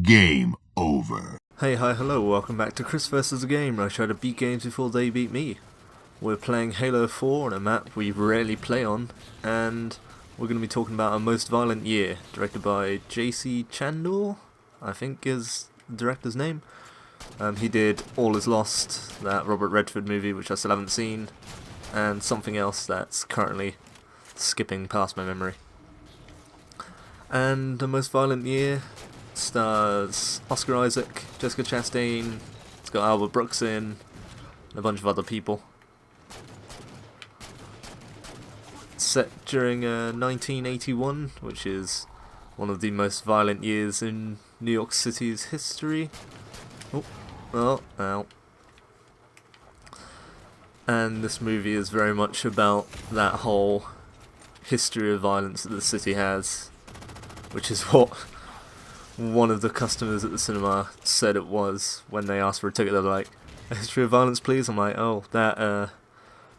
Game over. Hey, hi, hello, welcome back to Chris vs. the Game, where I try to beat games before they beat me. We're playing Halo 4 on a map we rarely play on, and we're going to be talking about A Most Violent Year, directed by J.C. Chandor, I think is the director's name. He did All Is Lost, that Robert Redford movie, which I still haven't seen, and something else that's currently skipping past my memory. And A Most Violent Year stars Oscar Isaac, Jessica Chastain, it's got Albert Brooks in, and a bunch of other people. It's set during 1981, which is one of the most violent years in New York City's history. Ow. And this movie is very much about that whole history of violence that the city has, which is what one of the customers at the cinema said it was when they asked for a ticket. They were like, "A history of violence, please." I'm like, oh, that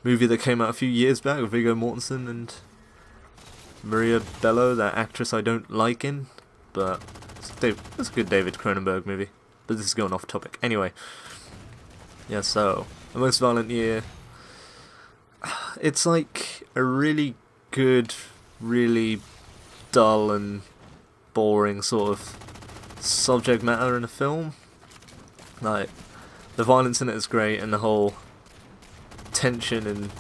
movie that came out a few years back with Viggo Mortensen and Maria Bello, that actress I don't like in, but it's a good David Cronenberg movie. But this is going off topic. Anyway, yeah, so, A Most Violent Year. It's like a really good, really dull and boring sort of subject matter in a film. Like, the violence in it is great, and the whole tension and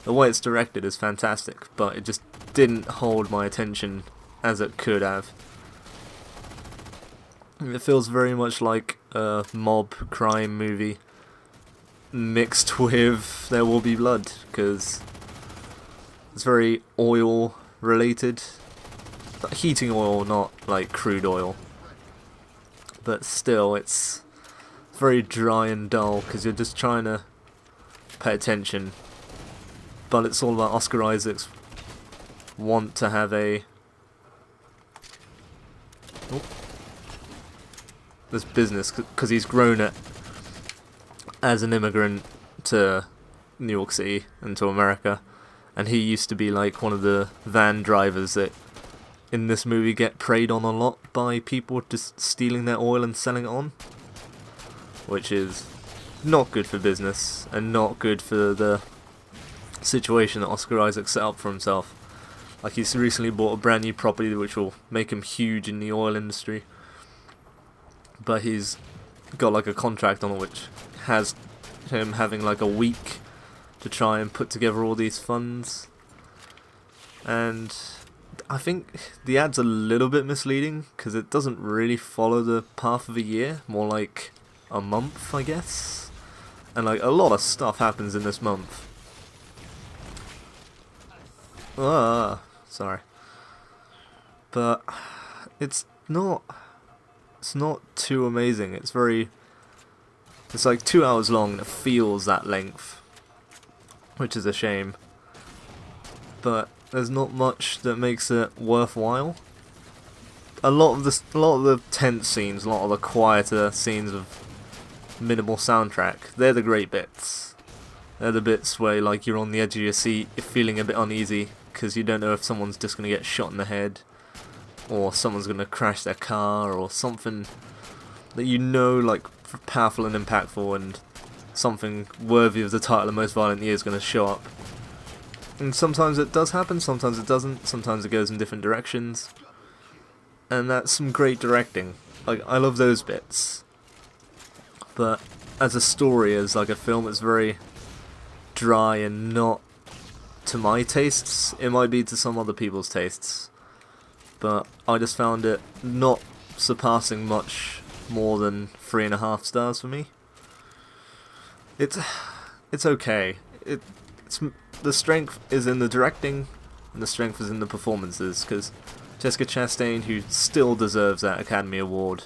the way it's directed is fantastic, but it just didn't hold my attention as it could have. It feels very much like a mob crime movie mixed with There Will Be Blood, because it's very oil related. Heating oil, not like crude oil, but still it's very dry and dull because you're just trying to pay attention, but it's all about Oscar Isaac's want to have this business, because he's grown it as an immigrant to New York City and to America, and he used to be like one of the van drivers that in this movie get preyed on a lot by people just stealing their oil and selling it on, which is not good for business and not good for the situation that Oscar Isaac set up for himself. Like, he's recently bought a brand new property which will make him huge in the oil industry, but he's got like a contract on it which has him having like a week to try and put together all these funds. And I think the ad's a little bit misleading because it doesn't really follow the path of a year, more like a month, I guess. And like a lot of stuff happens in this month. Sorry. But it's not too amazing. It's like 2 hours long and it feels that length, which is a shame. But there's not much that makes it worthwhile. A lot of the tense scenes, a lot of the quieter scenes with minimal soundtrack, they're the great bits. They're the bits where like you're on the edge of your seat, you're feeling a bit uneasy because you don't know if someone's just going to get shot in the head, or someone's going to crash their car, or something that you know like powerful and impactful and something worthy of the title of Most Violent Year is going to show up. And sometimes it does happen, sometimes it doesn't, sometimes it goes in different directions. And that's some great directing. Like, I love those bits. But as a story, as like a film, it's very dry and not to my tastes. It might be to some other people's tastes, but I just found it not surpassing much more than 3.5 stars for me. It's okay. The strength is in the directing, and the strength is in the performances, because Jessica Chastain, who still deserves that Academy Award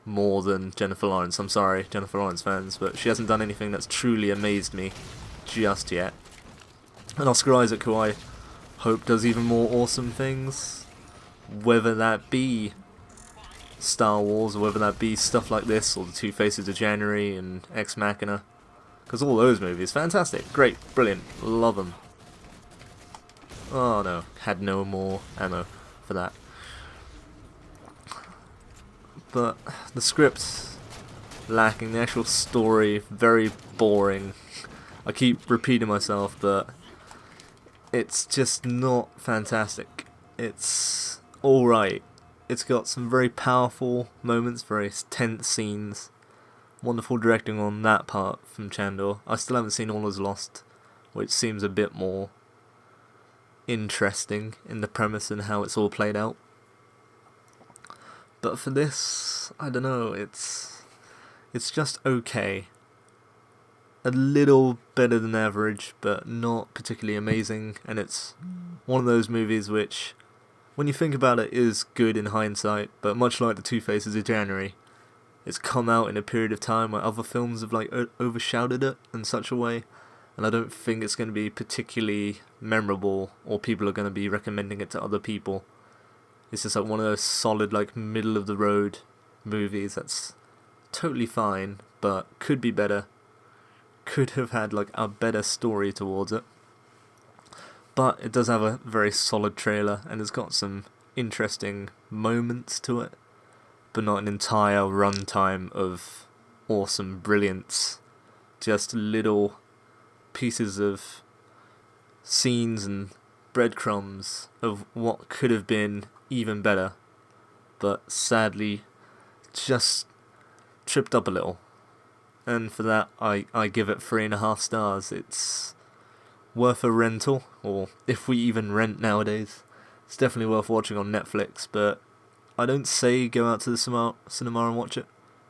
more than Jennifer Lawrence. I'm sorry, Jennifer Lawrence fans, but she hasn't done anything that's truly amazed me just yet. And Oscar Isaac, who I hope does even more awesome things, whether that be Star Wars, or whether that be stuff like this, or The Two Faces of January and Ex Machina. Because all those movies, fantastic, great, brilliant, love them. Oh no, had no more ammo for that. but the script's lacking, the actual story, very boring. I keep repeating myself, but it's just not fantastic. It's alright. It's got some very powerful moments, very tense scenes. Wonderful directing on that part from Chandor. I still haven't seen All Is Lost, which seems a bit more interesting in the premise and how it's all played out. But for this, I don't know, it's just okay. A little better than average, but not particularly amazing, and it's one of those movies which, when you think about it, is good in hindsight, but much like The Two Faces of January, it's come out in a period of time where other films have like overshadowed it in such a way, and I don't think it's going to be particularly memorable, or people are going to be recommending it to other people. It's just like one of those solid, like, middle of the road movies that's totally fine, but could be better. Could have had like a better story towards it. But it does have a very solid trailer, and it's got some interesting moments to it, but not an entire runtime of awesome brilliance. Just little pieces of scenes and breadcrumbs of what could have been even better, but sadly just tripped up a little. And for that, I give it 3.5 stars. It's worth a rental, or if we even rent nowadays. It's definitely worth watching on Netflix, but I don't say go out to the cinema and watch it.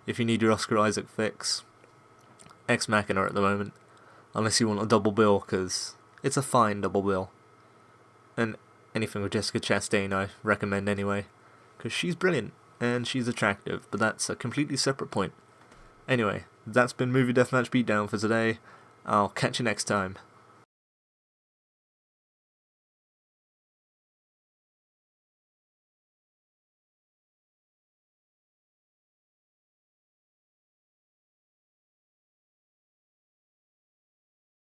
If you need your Oscar Isaac fix, Ex Machina at the moment, unless you want a double bill, because it's a fine double bill. And anything with Jessica Chastain I recommend anyway, because she's brilliant, and she's attractive, but that's a completely separate point. Anyway, that's been Movie Deathmatch Beatdown for today. I'll catch you next time.